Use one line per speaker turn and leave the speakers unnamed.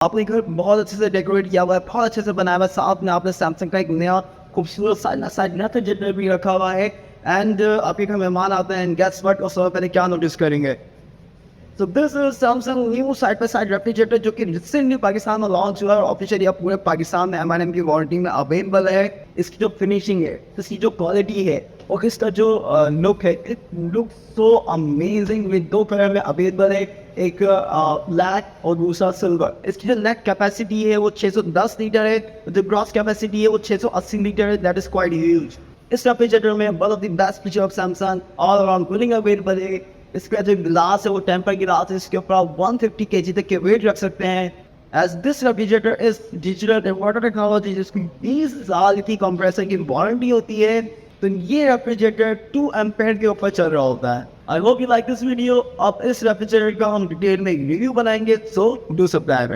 आपने घर बहुत अच्छे से डेकोरेट किया हुआ है, बहुत अच्छे से बनाया हुआ है। साथ में आपने सैमसंग का एक नया खूबसूरत साइड जनरेटर भी रखा हुआ है। एंड आपके घर मेहमान आते हैं, गेट्स व्हाट और सबसे पहले क्या नोटिस करेंगे? तो this is Samsung new side by side refrigerator जो कि रिसेंटली पाकिस्तान में लॉन्च हुआ है और ऑफिशियली अब पूरे पाकिस्तान में एम की वारंटी में अवेलेबल है। इसकी जो फिनिशिंग है, इसकी जो क्वालिटी है और इसका जो लुक है, it look so amazing. With दो कलर में अवेलेबल है, एक ब्लैक और दूसरा सिल्वर। इसकी जो नेट कैपेसिटी है वो 610 लीटर है, जो ग्रॉस कैपेसिटी है वो 680 लीटर है। That is quite huge. इस रेफ्रिजरेटर में one of the best feature of Samsung all around cooling available है। इसका जो गिलास है वो टेम्पर गिलास है, इसके ऊपर आप 150 kg तक के वेट रख सकते हैं। As this refrigerator is digital inverter technology, जिसकी 20 साल की कंप्रेसर की वारंटी होती है। तो ये रेफ्रिजरेटर 2 एम्पेयर के ऊपर चल रहा होता है। I hope you like this video. अब इस रेफ्रिजरेटर का हम डिटेल में रिव्यू बनाएंगे, सो डू सब्सक्राइब।